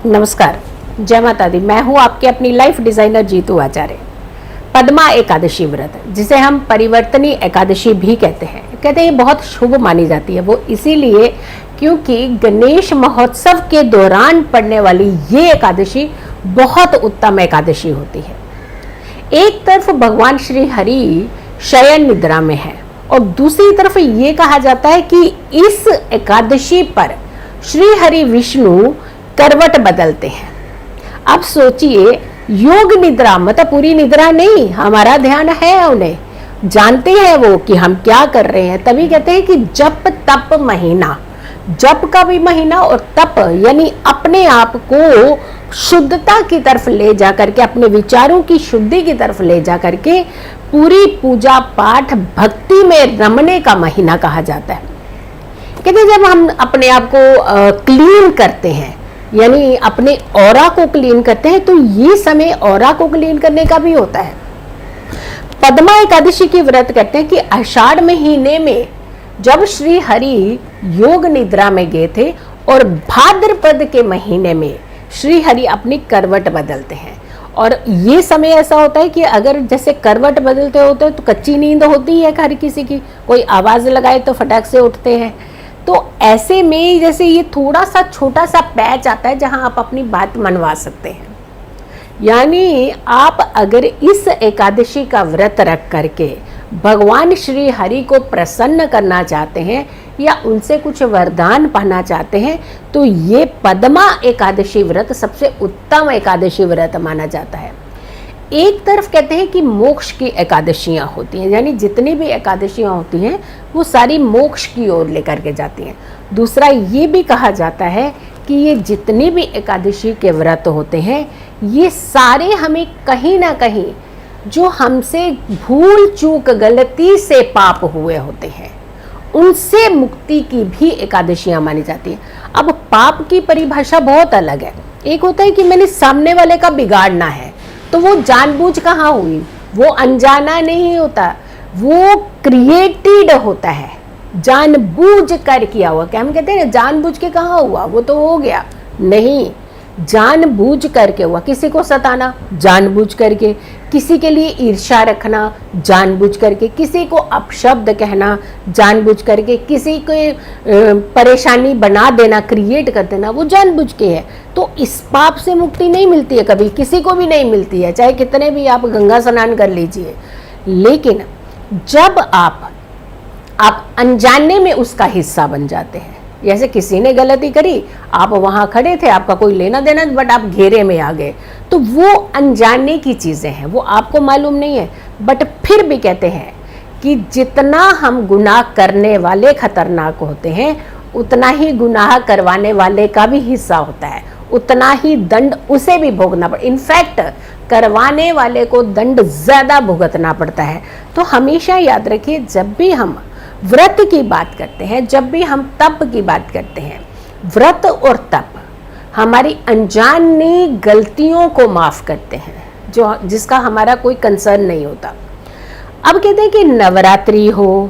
नमस्कार, जय माता दी। मैं हूँ आपके अपनी लाइफ डिजाइनर जीतू आचार्य। पद्मा एकादशी व्रत, जिसे हम परिवर्तनी एकादशी भी कहते हैं ये बहुत शुभ मानी जाती है। वो इसीलिए क्योंकि गणेश महोत्सव के दौरान पड़ने वाली ये एकादशी बहुत उत्तम एकादशी होती है। एक तरफ भगवान श्री हरि शयन निद्रा में है और दूसरी तरफ ये कहा जाता है कि इस एकादशी पर श्री हरि विष्णु करवट बदलते हैं। अब सोचिए, योग निद्रा मतलब पूरी निद्रा नहीं, हमारा ध्यान है, उन्हें जानते हैं वो कि हम क्या कर रहे हैं। तभी कहते हैं कि जप तप महीना, जप का भी महीना और तप यानी अपने आप को शुद्धता की तरफ ले जा करके, अपने विचारों की शुद्धि की तरफ ले जा करके पूरी पूजा पाठ भक्ति में रमने का महीना कहा जाता है। कहते जब हम अपने आप को क्लीन करते हैं यानी अपने ऑरा को क्लीन करते हैं तो ये समय ऑरा को क्लीन करने का भी होता है। पद्मा एकादशी की व्रत करते हैं कि आषाढ़ महीने में जब श्री हरि योग निद्रा में गए थे और भाद्रपद के महीने में श्री हरि अपनी करवट बदलते हैं। और ये समय ऐसा होता है कि अगर जैसे करवट बदलते होते हैं तो कच्ची नींद होती है हर किसी की, कोई आवाज लगाए तो फटाक से उठते हैं। तो ऐसे में जैसे ये थोड़ा सा छोटा सा पैच आता है जहां आप अपनी बात मनवा सकते हैं। यानी आप अगर इस एकादशी का व्रत रख करके भगवान श्री हरि को प्रसन्न करना चाहते हैं या उनसे कुछ वरदान पाना चाहते हैं तो ये पद्मा एकादशी व्रत सबसे उत्तम एकादशी व्रत माना जाता है। एक तरफ कहते हैं कि मोक्ष की एकादशियां होती हैं, यानी जितनी भी एकादशियां होती हैं वो सारी मोक्ष की ओर लेकर के जाती हैं। दूसरा ये भी कहा जाता है कि ये जितनी भी एकादशी के व्रत होते हैं ये सारे हमें कहीं ना कहीं जो हमसे भूल चूक गलती से पाप हुए होते हैं उनसे मुक्ति की भी एकादशियां मानी जाती हैं। अब पाप की परिभाषा बहुत अलग है। एक होता है कि मैंने सामने वाले का बिगाड़ना है, तो वो जानबूझ कहाँ हुई, वो अनजाना नहीं होता, वो क्रिएटेड होता है, जानबूझ कर किया हुआ। क्या हम कहते हैं ना जानबूझ के कहाँ हुआ, वो तो हो गया नहीं, जानबूझ करके हुआ। किसी को सताना जानबूझ करके, किसी के लिए ईर्ष्या रखना जानबूझ करके, किसी को अपशब्द कहना जानबूझ करके, किसी को परेशानी बना देना, क्रिएट कर देना, वो जानबूझ के है। तो इस पाप से मुक्ति नहीं मिलती है, कभी किसी को भी नहीं मिलती है, चाहे कितने भी आप गंगा स्नान कर लीजिए। लेकिन जब आप अनजाने में उसका हिस्सा बन जाते हैं, जैसे किसी ने गलती करी, आप वहां खड़े थे, आपका कोई लेना देना, बट आप घेरे में आ गए, तो वो अनजाने की चीजें हैं, वो आपको मालूम नहीं है। बट फिर भी कहते हैं कि जितना हम गुनाह करने वाले खतरनाक होते हैं उतना ही गुनाह करवाने वाले का भी हिस्सा होता है, उतना ही दंड उसे भी भोगना पड़ता। इनफैक्ट करवाने वाले को दंड ज्यादा भुगतना पड़ता है। तो हमेशा याद रखिए, जब भी हम व्रत की बात करते हैं, जब भी हम तप की बात करते हैं, व्रत और तप हमारी अनजानी गलतियों को माफ करते हैं, जो जिसका हमारा कोई कंसर्न नहीं होता। अब कहते हैं कि नवरात्रि हो,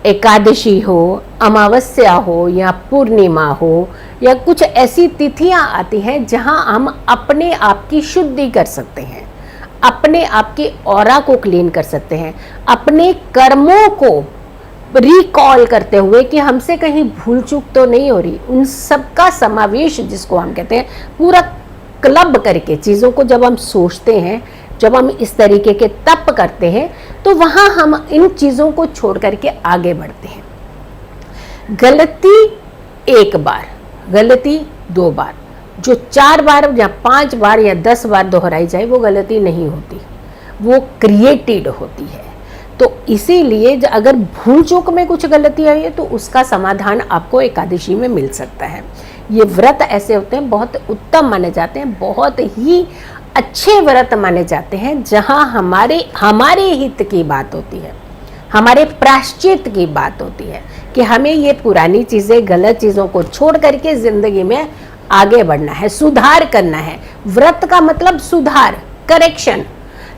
एकादशी हो, अमावस्या हो या पूर्णिमा हो या कुछ ऐसी तिथियां आती हैं जहां हम अपने आप की शुद्धि कर सकते हैं, अपने आप के ऑरा को क्लीन कर सकते हैं, अपने कर्मों को रिकॉल करते हुए कि हमसे कहीं भूल चूक तो नहीं हो रही, उन सब का समावेश जिसको हम कहते हैं पूरा क्लब करके चीज़ों को जब हम सोचते हैं, जब हम इस तरीके के तप करते हैं तो वहाँ हम इन चीज़ों को छोड़ करके आगे बढ़ते हैं। गलती एक बार, गलती दो बार, जो 4 बार या 5 बार या 10 बार दोहराई जाए वो गलती नहीं होती, वो क्रिएटेड होती है। तो इसीलिए अगर भूल चूक में कुछ गलती आई है तो उसका समाधान आपको एकादशी में मिल सकता है। ये व्रत ऐसे होते हैं, बहुत उत्तम माने जाते हैं, बहुत ही अच्छे व्रत माने जाते हैं जहां हमारे हित की बात होती है, हमारे प्रायश्चित की बात होती है कि हमें ये पुरानी चीज़ें, गलत चीज़ों को छोड़ करके ज़िंदगी में आगे बढ़ना है, सुधार करना है। व्रत का मतलब सुधार, करेक्शन।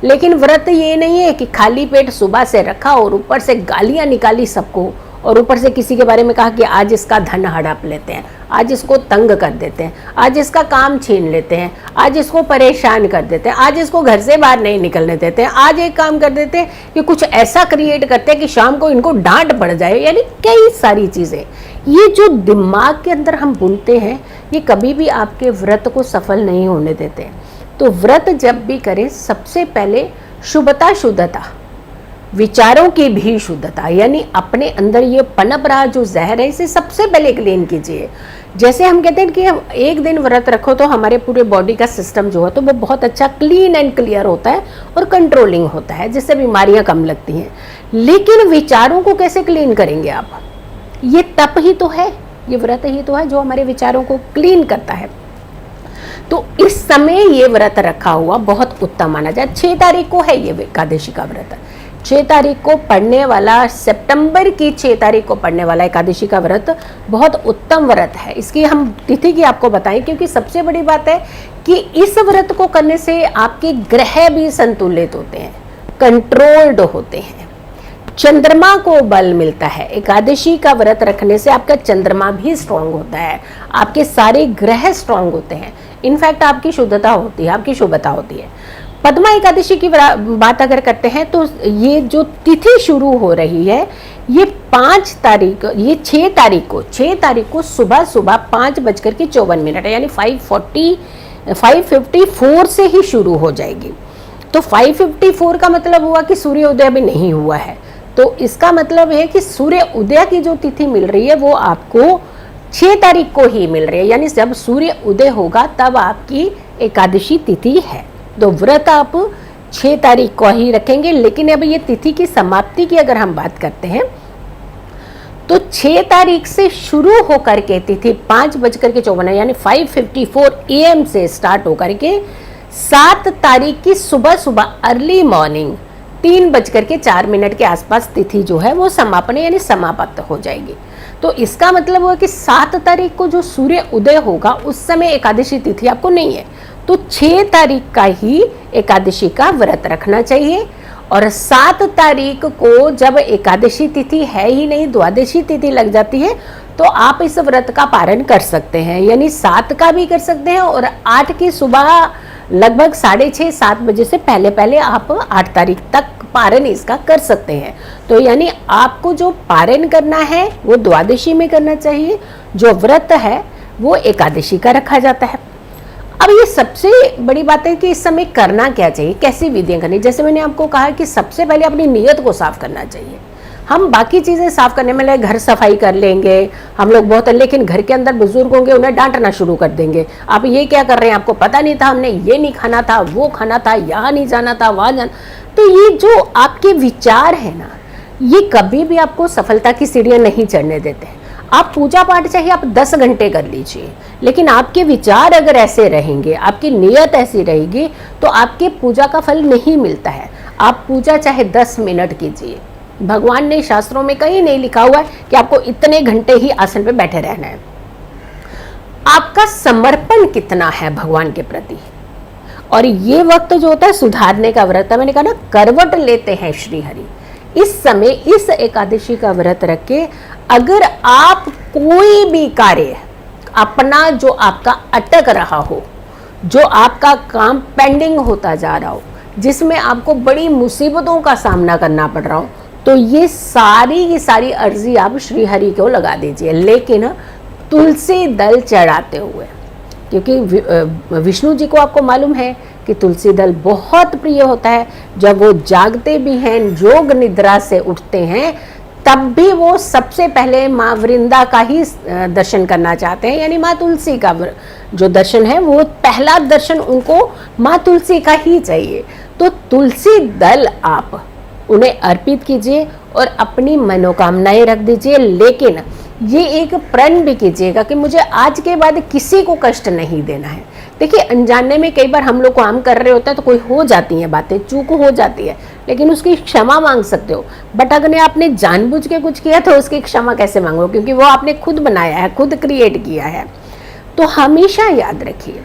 लेकिन व्रत ये नहीं है कि खाली पेट सुबह से रखा और ऊपर से गालियां निकाली सबको और ऊपर से किसी के बारे में कहा कि आज इसका धन हड़प लेते हैं, आज इसको तंग कर देते हैं, आज इसका काम छीन लेते हैं, आज इसको परेशान कर देते हैं, आज इसको घर से बाहर नहीं निकलने देते हैं, आज एक काम कर देते हैं कि कुछ ऐसा क्रिएट करते हैं कि शाम को इनको डांट पड़ जाए। यानी कई सारी चीज़ें ये जो दिमाग के अंदर हम बुनते हैं, ये कभी भी आपके व्रत को सफल नहीं होने देते। तो व्रत जब भी करें, सबसे पहले शुभता शुद्धता, विचारों की भी शुद्धता, यानी अपने अंदर ये पनप रहा जो जहर है, इसे सबसे पहले क्लीन कीजिए। जैसे हम कहते हैं कि हम एक दिन व्रत रखो तो हमारे पूरे बॉडी का सिस्टम जो है तो वो बहुत अच्छा क्लीन एंड क्लियर होता है और कंट्रोलिंग होता है, जिससे बीमारियां कम लगती हैं। लेकिन विचारों को कैसे क्लीन करेंगे आप? ये तप ही तो है, ये व्रत ही तो है जो हमारे विचारों को क्लीन करता है। तो इस समय ये व्रत रखा हुआ बहुत उत्तम माना जाए। 6 तारीख को है ये एकादशी का व्रत। 6 तारीख को पड़ने वाला, सितंबर की 6 तारीख को पड़ने वाला एकादशी का व्रत बहुत उत्तम व्रत है। इसकी हम तिथि की आपको बताएं, क्योंकि सबसे बड़ी बात है कि इस व्रत को करने से आपके ग्रह भी संतुलित होते हैं, कंट्रोल्ड होते हैं, चंद्रमा को बल मिलता है। एकादशी का व्रत रखने से आपका चंद्रमा भी स्ट्रांग होता है, आपके सारे ग्रह स्ट्रांग होते हैं, इनफैक्ट आपकी शुद्धता होती है, आपकी शुभता होती है। पद्मा एकादशी की बात अगर करते हैं तो ये जो तिथि शुरू हो रही है, ये 5 तारीख, ये 6 तारीख को सुबह 5:54 यानी 5:54 से ही शुरू हो जाएगी। तो 5:54 का मतलब हुआ कि सूर्य उदय अभी नहीं हुआ है। तो इसका मतलब है कि सूर्य उदय की जो तिथि मिल रही है वो आपको 6 तारीख को ही मिल रही है, यानी जब सूर्य उदय होगा तब आपकी एकादशी तिथि है। तो व्रत आप 6 तारीख को ही रखेंगे। लेकिन अब ये तिथि की समाप्ति की अगर हम बात करते हैं तो 6 तारीख से शुरू होकर के तिथि 5:54 यानी 5:54 AM से स्टार्ट होकर के 7 तारीख की सुबह अर्ली मॉर्निंग 3:04 के आसपास तिथि जो है वो समापन यानी समाप्त हो जाएगी। तो इसका मतलब हुआ कि 7 तारीख को जो सूर्य उदय होगा उस समय एकादशी तिथि आपको नहीं है। तो 6 तारीख का ही एकादशी का व्रत रखना चाहिए। और 7 तारीख को जब एकादशी तिथि है ही नहीं, द्वादशी तिथि लग जाती है, तो आप इस व्रत का पारण कर सकते हैं। यानी 7 का भी कर सकते हैं और 8 की सुबह लगभग 6:30-7 बजे से पहले आप 8 तारीख तक पारण इसका कर सकते हैं। तो यानी आपको जो पारण करना है वो द्वादशी में करना चाहिए, जो व्रत है वो एकादशी का रखा जाता है। अब ये सबसे बड़ी बात है कि इस समय करना क्या चाहिए, कैसी विधियां करनी। जैसे मैंने आपको कहा कि सबसे पहले अपनी नीयत को साफ करना चाहिए। हम बाकी चीज़ें साफ करने में घर सफाई कर लेंगे हम लोग बहुत, लेकिन घर के अंदर बुजुर्ग होंगे उन्हें डांटना शुरू कर देंगे, आप ये क्या कर रहे हैं, आपको पता नहीं था, हमने ये नहीं खाना था, वो खाना था, यहाँ नहीं जाना था, वहाँ जाना। तो ये जो आपके विचार है ना, ये कभी भी आपको सफलता की सीढ़ियाँ नहीं चढ़ने देते हैं। आप पूजा पाठ चाहे आप 10 घंटे कर लीजिए, लेकिन आपके विचार अगर ऐसे रहेंगे, आपकी नीयत ऐसी रहेगी, तो आपके पूजा का फल नहीं मिलता है। आप पूजा चाहे 10 मिनट कीजिए, भगवान ने शास्त्रों में कहीं नहीं लिखा हुआ है कि आपको इतने घंटे ही आसन पे बैठे रहना है। आपका समर्पण कितना है भगवान के प्रति। और ये वक्त जो होता है सुधारने का व्रत है, मैंने कहा ना, करवट लेते हैं श्री हरि। इस समय इस एकादशी का व्रत रख के अगर आप कोई भी कार्य अपना जो आपका अटक रहा हो, जो आपका काम पेंडिंग होता जा रहा हो, जिसमें आपको बड़ी मुसीबतों का सामना करना पड़ रहा हो, तो ये सारी की सारी अर्जी आप श्री हरि को लगा दीजिए, लेकिन तुलसी दल चढ़ाते हुए। क्योंकि विष्णु जी को आपको मालूम है कि तुलसी दल बहुत प्रिय होता है। जब वो जागते भी हैं, योग निद्रा से उठते हैं, तब भी वो सबसे पहले माँ वृंदा का ही दर्शन करना चाहते हैं। यानी माँ तुलसी का जो दर्शन है वो पहला दर्शन उनको माँ तुलसी का ही चाहिए। तो तुलसी दल आप उन्हें अर्पित कीजिए और अपनी मनोकामनाएं रख दीजिए। लेकिन ये एक प्रण भी कीजिएगा कि मुझे आज के बाद किसी को कष्ट नहीं देना है। देखिए, अनजाने में कई बार हम लोग काम कर रहे होते हैं तो कोई हो जाती हैं बातें, चूक हो जाती है, लेकिन उसकी क्षमा मांग सकते हो। बट अगर आपने जानबूझ के कुछ किया तो उसकी क्षमा कैसे मांगो, क्योंकि वो आपने खुद बनाया है, खुद क्रिएट किया है। तो हमेशा याद रखिए,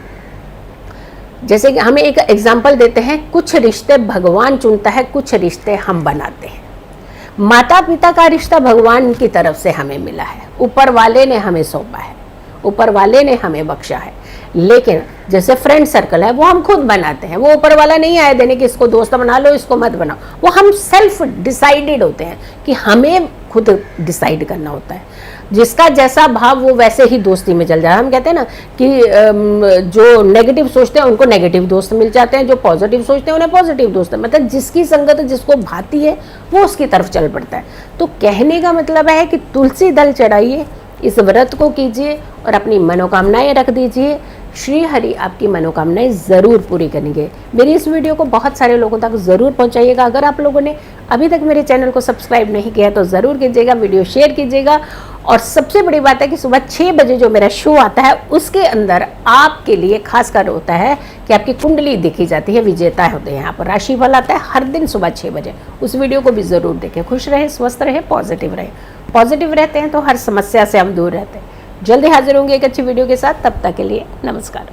जैसे कि हमें एक एग्जाम्पल देते हैं, कुछ रिश्ते भगवान चुनता है, कुछ रिश्ते हम बनाते हैं। माता पिता का रिश्ता भगवान की तरफ से हमें मिला है, ऊपर वाले ने हमें सौंपा है, ऊपर वाले ने हमें बख्शा है। लेकिन जैसे फ्रेंड सर्कल है वो हम खुद बनाते हैं, वो ऊपर वाला नहीं आए देने कि इसको दोस्त बना लो इसको मत बनाओ, वो हम सेल्फ डिसाइडेड होते हैं कि हमें खुद डिसाइड करना होता है। जिसका जैसा भाव वो वैसे ही दोस्ती में चल जाए। हम कहते हैं ना कि जो नेगेटिव सोचते हैं उनको नेगेटिव दोस्त मिल जाते हैं, जो पॉजिटिव सोचते हैं उन्हें पॉजिटिव दोस्त, मतलब जिसकी संगत जिसको भाती है वो उसकी तरफ चल पड़ता है। तो कहने का मतलब है कि तुलसी दल चढ़ाइए, इस व्रत को कीजिए और अपनी मनोकामनाएं रख दीजिए। श्री हरि आपकी मनोकामनाएं ज़रूर पूरी करेंगे। मेरी इस वीडियो को बहुत सारे लोगों तक ज़रूर पहुंचाइएगा। अगर आप लोगों ने अभी तक मेरे चैनल को सब्सक्राइब नहीं किया तो ज़रूर कीजिएगा, वीडियो शेयर कीजिएगा। और सबसे बड़ी बात है कि सुबह 6 बजे जो मेरा शो आता है उसके अंदर आपके लिए खास कर होता है कि आपकी कुंडली देखी जाती है, विजेता होते हैं यहाँ पर, राशिफल आता है हर दिन सुबह 6 बजे। उस वीडियो को भी ज़रूर देखें। खुश रहें, स्वस्थ रहें, पॉजिटिव रहें। पॉजिटिव रहते हैं तो हर समस्या से हम दूर रहते हैं। जल्दी हाजिर होंगे एक अच्छी वीडियो के साथ, तब तक के लिए नमस्कार।